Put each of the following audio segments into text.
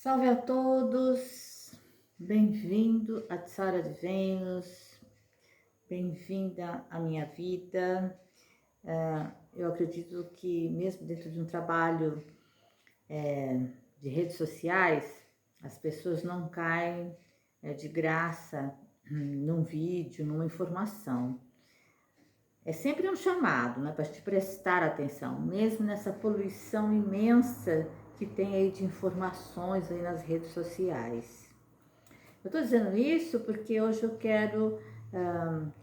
Salve a todos, bem-vindo a Tsara de Vênus, bem-vinda à minha vida. Eu acredito que mesmo dentro de um trabalho de redes sociais, as pessoas não caem de graça num vídeo, numa informação. É sempre um chamado, né, para a gente prestar atenção, mesmo nessa poluição imensa que tem aí de informações aí nas redes sociais. Eu estou dizendo isso porque hoje eu quero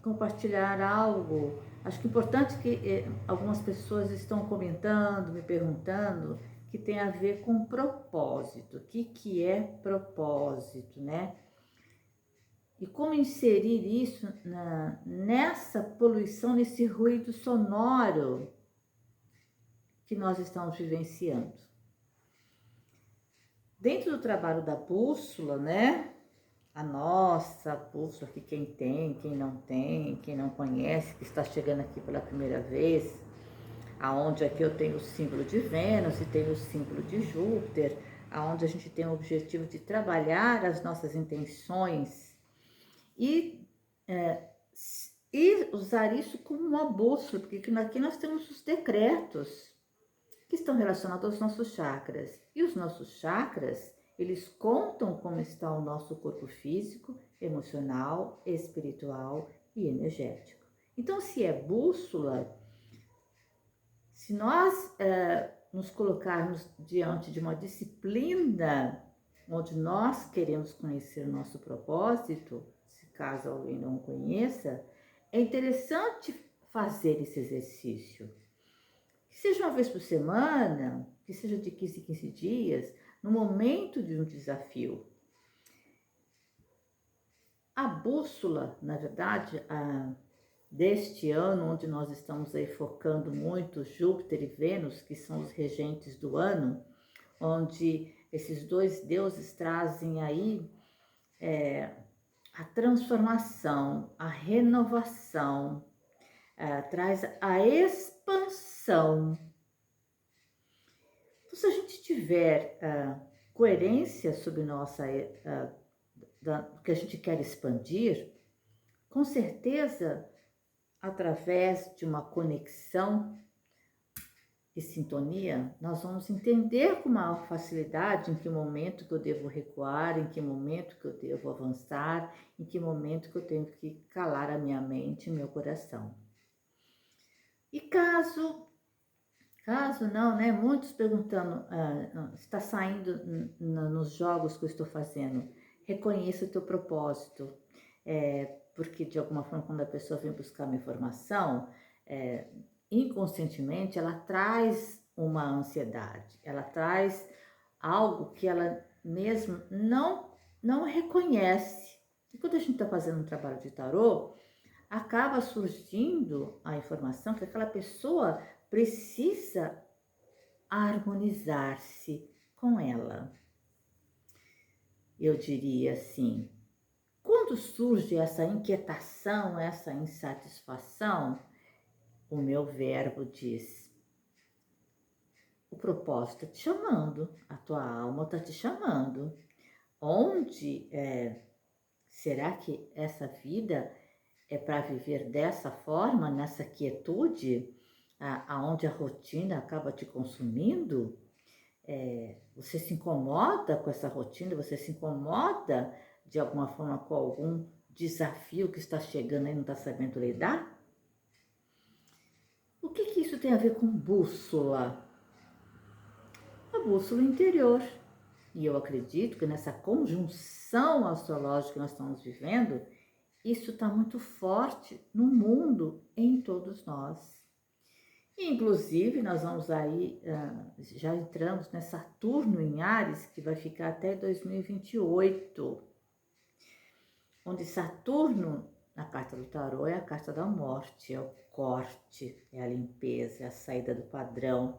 compartilhar algo. Acho que é importante que algumas pessoas estão comentando, me perguntando, que tem a ver com propósito. O que é propósito, né? E como inserir isso nessa poluição, nesse ruído sonoro que nós estamos vivenciando. Dentro do trabalho da bússola, né? A nossa bússola, que quem tem, quem não tem, quem não conhece, que está chegando aqui pela primeira vez, aonde aqui eu tenho o símbolo de Vênus e tenho o símbolo de Júpiter, aonde a gente tem o objetivo de trabalhar as nossas intenções e, usar isso como uma bússola, porque aqui nós temos os decretos que estão relacionados aos nossos chakras. E os nossos chakras, eles contam como está o nosso corpo físico, emocional, espiritual e energético. Então, se é bússola, se nós nos colocarmos diante de uma disciplina onde nós queremos conhecer o nosso propósito, se caso alguém não conheça, é interessante fazer esse exercício. Que seja uma vez por semana, que seja de 15 em 15 dias, no momento de um desafio. A bússola, na verdade, deste ano, onde nós estamos aí focando muito Júpiter e Vênus, que são os regentes do ano, onde esses dois deuses trazem aí a transformação, a renovação, traz a expansão. Então, se a gente tiver coerência sobre do que a gente quer expandir, com certeza, através de uma conexão e sintonia, nós vamos entender com maior facilidade em que momento que eu devo recuar, em que momento que eu devo avançar, em que momento que eu tenho que calar a minha mente e meu coração. E caso não, né? Muitos perguntando, está saindo nos jogos que eu estou fazendo. Reconheça o teu propósito. Porque de alguma forma, quando a pessoa vem buscar uma informação, inconscientemente ela traz uma ansiedade, ela traz algo que ela mesmo não reconhece. E quando a gente está fazendo um trabalho de tarô, acaba surgindo a informação que aquela pessoa precisa harmonizar-se com ela. Eu diria assim, quando surge essa inquietação, essa insatisfação, o meu verbo diz: o propósito está te chamando, a tua alma está te chamando. Onde será que essa vida é para viver dessa forma, nessa quietude, aonde a rotina acaba te consumindo? Você se incomoda com essa rotina? Você se incomoda de alguma forma com algum desafio que está chegando e não está sabendo lidar? O que isso tem a ver com bússola? A bússola interior. E eu acredito que nessa conjunção astrológica que nós estamos vivendo, isso está muito forte no mundo, em todos nós. Inclusive, nós vamos aí, já entramos nessa Saturno em Áries, que vai ficar até 2028, onde Saturno, na carta do tarô, é a carta da morte, é o corte, é a limpeza, é a saída do padrão,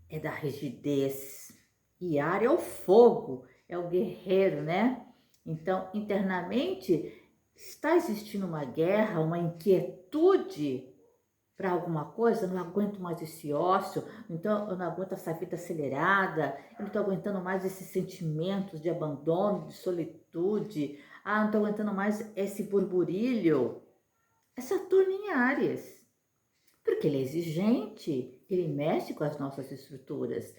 é da rigidez. E Áries é o fogo, é o guerreiro, né? Então, internamente, está existindo uma guerra, uma inquietude para alguma coisa, eu não aguento mais esse ócio, então eu não aguento essa vida acelerada, eu não estou aguentando mais esses sentimentos de abandono, de solitude, não estou aguentando mais esse burburilho. É Saturno em Áries, porque ele é exigente, ele mexe com as nossas estruturas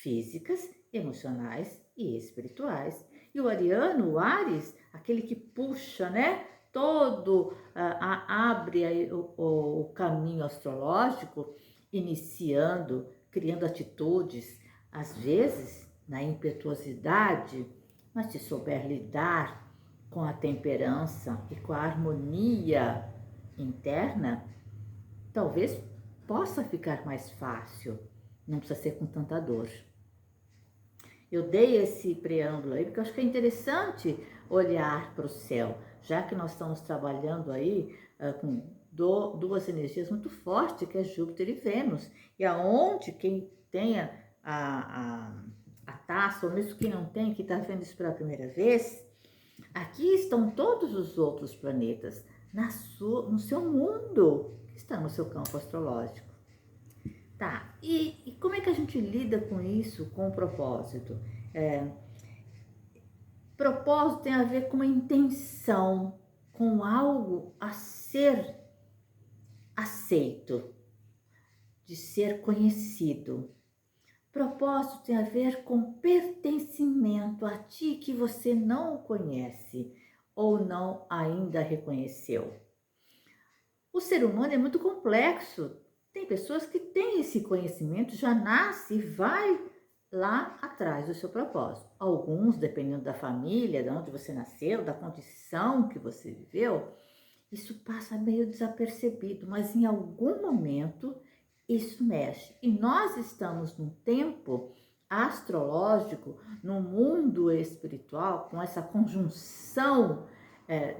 físicas, emocionais e espirituais. E o ariano, o Áries, aquele que puxa, né? Todo, abre aí o caminho astrológico, iniciando, criando atitudes, às vezes na impetuosidade, mas se souber lidar com a temperança e com a harmonia interna, talvez possa ficar mais fácil, não precisa ser com tanta dor. Eu dei esse preâmbulo aí porque eu acho que é interessante olhar para o céu, já que nós estamos trabalhando aí com duas energias muito fortes, que é Júpiter e Vênus, e aonde quem tenha a taça, ou mesmo quem não tem, que está vendo isso pela primeira vez, aqui estão todos os outros planetas no seu mundo, que está no seu campo astrológico. Tá, e como é que a gente lida com isso, com o propósito? Propósito tem a ver com uma intenção, com algo a ser aceito, de ser conhecido. Propósito tem a ver com pertencimento a ti que você não conhece ou não ainda reconheceu. O ser humano é muito complexo. Tem pessoas que têm esse conhecimento, já nasce e vai lá atrás do seu propósito. Alguns, dependendo da família, de onde você nasceu, da condição que você viveu, isso passa meio desapercebido, mas em algum momento isso mexe. E nós estamos num tempo astrológico, no mundo espiritual, com essa conjunção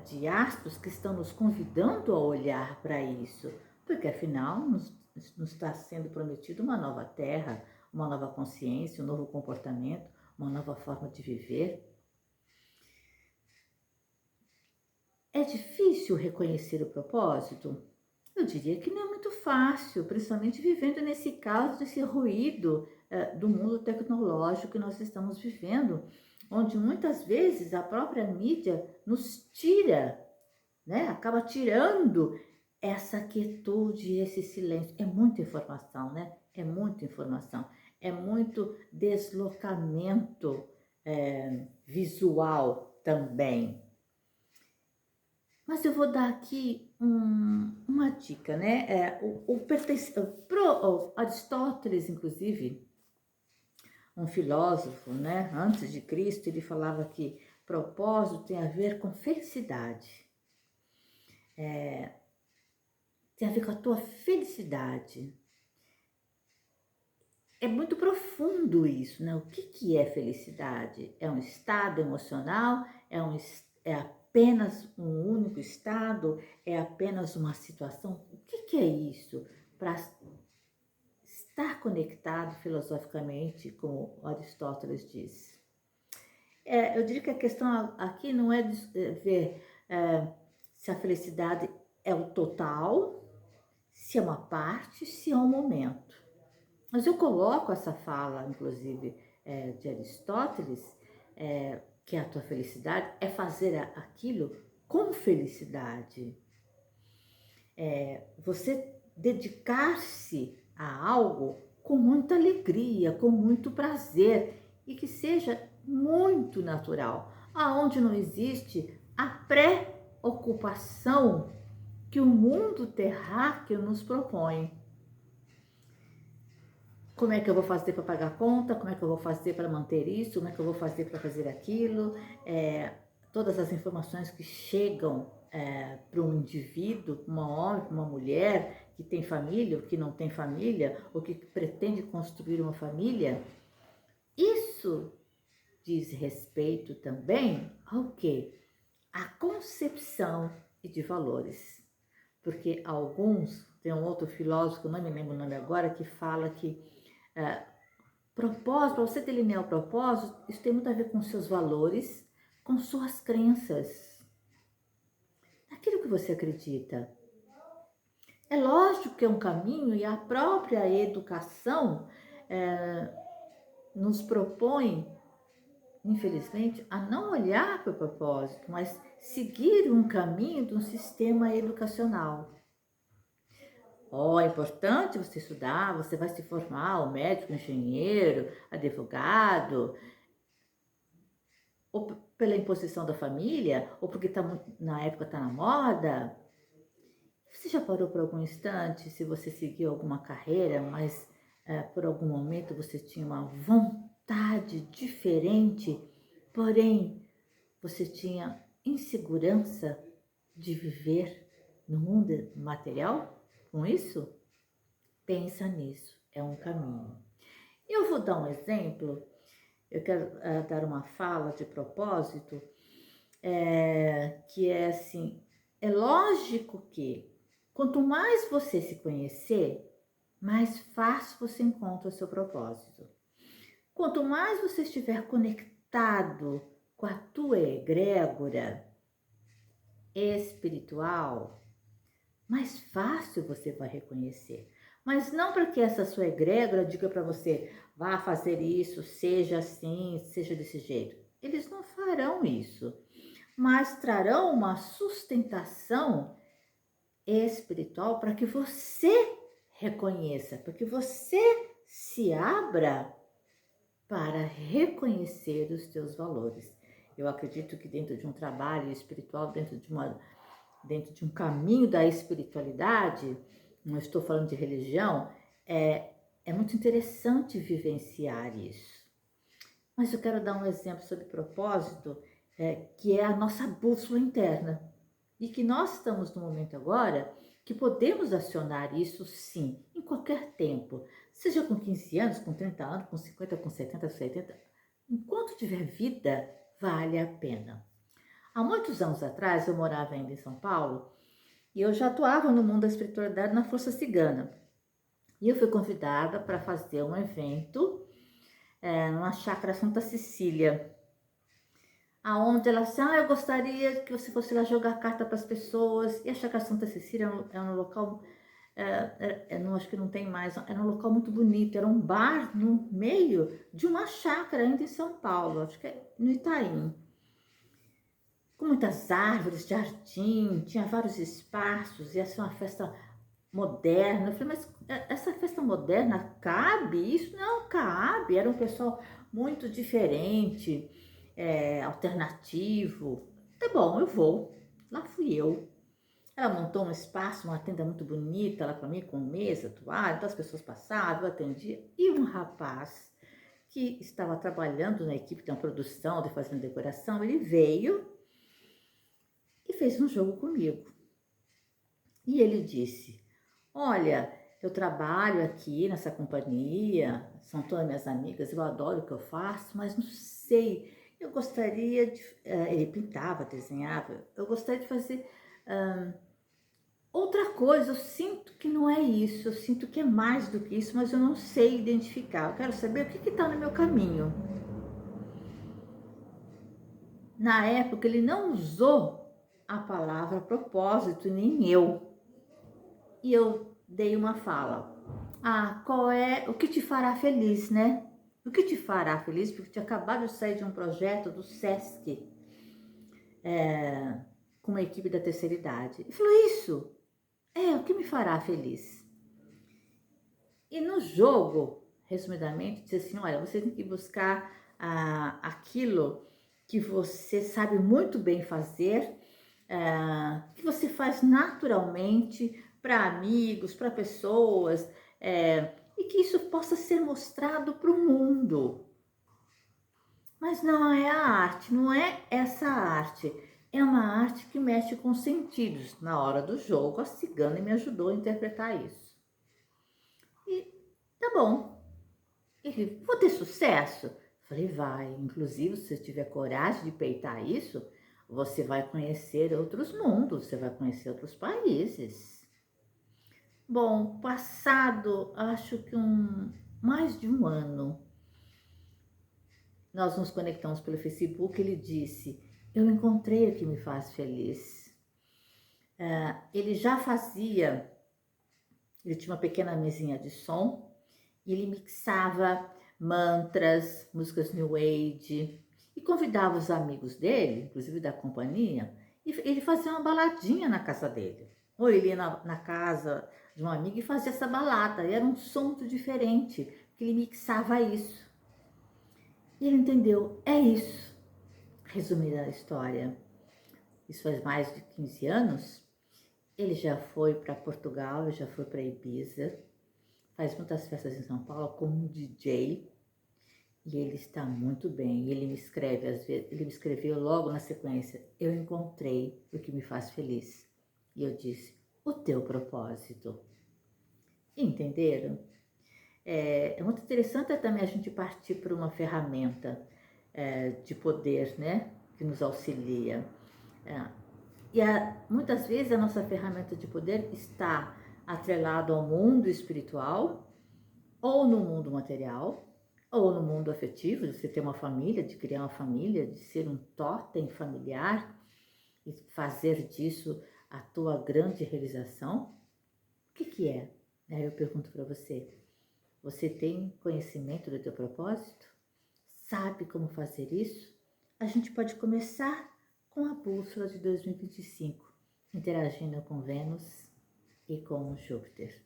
de astros que estão nos convidando a olhar para isso, porque afinal nos está sendo prometido uma nova terra, uma nova consciência, um novo comportamento, uma nova forma de viver. É difícil reconhecer o propósito? Eu diria que não é muito fácil, principalmente vivendo nesse caos, desse ruído do mundo tecnológico que nós estamos vivendo, onde muitas vezes a própria mídia nos tira, né? Acaba tirando essa quietude, esse silêncio. É muita informação, né? É muita informação, é muito deslocamento visual também. Mas eu vou dar aqui uma dica, né? Aristóteles, inclusive, um filósofo, né? Antes de Cristo, ele falava que propósito tem a ver com felicidade. Tem a ver com a tua felicidade. É muito profundo isso, né? O que é felicidade? É um estado emocional? É apenas um único estado? É apenas uma situação? O que é isso? Para estar conectado filosoficamente, como Aristóteles diz. Eu diria que a questão aqui não é de ver se a felicidade é o total, se é uma parte, se é um momento. Mas eu coloco essa fala, inclusive, de Aristóteles, que a tua felicidade é fazer aquilo com felicidade. Você dedicar-se a algo com muita alegria, com muito prazer e que seja muito natural, aonde não existe a preocupação que o mundo terráqueo nos propõe. Como é que eu vou fazer para pagar a conta? Como é que eu vou fazer para manter isso? Como é que eu vou fazer para fazer aquilo? Todas as informações que chegam para um indivíduo, uma homem, uma mulher que tem família, ou que não tem família, ou que pretende construir uma família, isso diz respeito também ao quê? A concepção e de valores. Porque alguns, tem um outro filósofo, não me lembro o nome agora, que fala que propósito, para você delinear o propósito, isso tem muito a ver com seus valores, com suas crenças, naquilo que você acredita. É lógico que é um caminho e a própria educação nos propõe, infelizmente, a não olhar para o propósito, mas seguir um caminho de um sistema educacional. É importante você estudar, você vai se formar, o médico, engenheiro, advogado, ou pela imposição da família, ou porque na época está na moda. Você já parou por algum instante, se você seguiu alguma carreira, mas por algum momento você tinha uma vontade diferente, porém você tinha insegurança de viver no mundo material com isso? Pensa nisso, é um caminho. Eu vou dar um exemplo, eu quero dar uma fala de propósito, que é assim, é lógico que quanto mais você se conhecer, mais fácil você encontra o seu propósito. Quanto mais você estiver conectado com a tua egrégora espiritual, mais fácil você vai reconhecer. Mas não para que essa sua egrégora diga para você, vá fazer isso, seja assim, seja desse jeito. Eles não farão isso, mas trarão uma sustentação espiritual para que você reconheça, para que você se abra para reconhecer os teus valores. Eu acredito que dentro de um trabalho espiritual, dentro de um caminho da espiritualidade, não estou falando de religião, é muito interessante vivenciar isso. Mas eu quero dar um exemplo sobre propósito, que é a nossa bússola interna. E que nós estamos no momento agora que podemos acionar isso sim, em qualquer tempo. Seja com 15 anos, com 30 anos, com 50, com 70, com 70. Enquanto tiver vida, vale a pena. Há muitos anos atrás, eu morava ainda em São Paulo, e eu já atuava no mundo da espiritualidade na Força Cigana. E eu fui convidada para fazer um evento numa chácara Santa Cecília, aonde ela disse, eu gostaria que você fosse lá jogar carta para as pessoas. E a chácara Santa Cecília é um local, não, acho que não tem mais, era um local muito bonito, era um bar no meio de uma chácara ainda em São Paulo, acho que é no Itaim. Com muitas árvores, jardim, tinha vários espaços, ia ser uma festa moderna. Eu falei, mas essa festa moderna cabe? Isso não cabe. Era um pessoal muito diferente, alternativo. Tá bom, eu vou. Lá fui eu. Ela montou um espaço, uma tenda muito bonita lá para mim, com mesa, toalha, então as pessoas passavam, eu atendia. E um rapaz que estava trabalhando na equipe de produção, de fazendo decoração, ele veio e fez um jogo comigo. E ele disse, olha, eu trabalho aqui nessa companhia, são todas minhas amigas, eu adoro o que eu faço, mas não sei, eu gostaria de... Ele pintava, desenhava, eu gostaria de fazer outra coisa, eu sinto que não é isso, eu sinto que é mais do que isso, mas eu não sei identificar, eu quero saber o que está no meu caminho. Na época, ele não usou a palavra propósito, nem eu. E eu dei uma fala. Qual é o que te fará feliz, né? O que te fará feliz? Porque tinha acabado de sair de um projeto do SESC, com uma equipe da terceira idade. Ele falou, isso, o que me fará feliz? E no jogo, resumidamente, disse assim, olha, você tem que buscar aquilo que você sabe muito bem fazer, que você faz naturalmente para amigos, para pessoas, e que isso possa ser mostrado para o mundo. Mas não é a arte, não é essa arte. É uma arte que mexe com os sentidos. Na hora do jogo, a cigana me ajudou a interpretar isso. E tá bom. Ele, vou ter sucesso? Falei, vai. Inclusive, se você tiver coragem de peitar isso, você vai conhecer outros mundos, você vai conhecer outros países. Bom, passado, acho que mais de um ano, nós nos conectamos pelo Facebook, ele disse, eu encontrei o que me faz feliz. Ele já fazia Ele tinha uma pequena mesinha de som e ele mixava mantras, músicas New Age e convidava os amigos dele, inclusive da companhia, e ele fazia uma baladinha na casa dele. Ou ele ia na casa de um amigo e fazia essa balada, e era um som muito diferente, que ele mixava isso. E ele entendeu, é isso. Resumida a história, isso faz mais de 15 anos, ele já foi para Portugal, já foi para Ibiza, faz muitas festas em São Paulo como um DJ, e ele está muito bem. Ele me escreve, às vezes, ele me escreveu logo na sequência, eu encontrei o que me faz feliz. E eu disse, o teu propósito. Entenderam? É muito interessante também a gente partir para uma ferramenta de poder, né? Que nos auxilia. E muitas vezes a nossa ferramenta de poder está atrelada ao mundo espiritual, ou no mundo material, ou no mundo afetivo, de você ter uma família, de criar uma família, de ser um totem familiar e fazer disso a tua grande realização. O que é? Aí eu pergunto para você, você tem conhecimento do teu propósito? Sabe como fazer isso? A gente pode começar com a bússola de 2025, interagindo com Vênus e com Júpiter.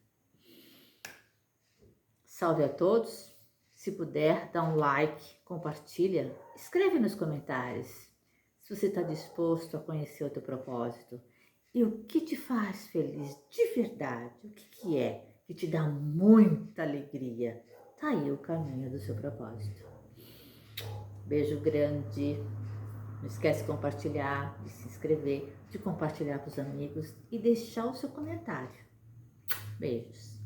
Salve a todos! Se puder, dá um like, compartilha, escreve nos comentários se você está disposto a conhecer o teu propósito e o que te faz feliz de verdade, o que é que te dá muita alegria. Tá aí o caminho do seu propósito. Beijo grande, não esquece de compartilhar, de se inscrever, de compartilhar com os amigos e deixar o seu comentário. Beijos!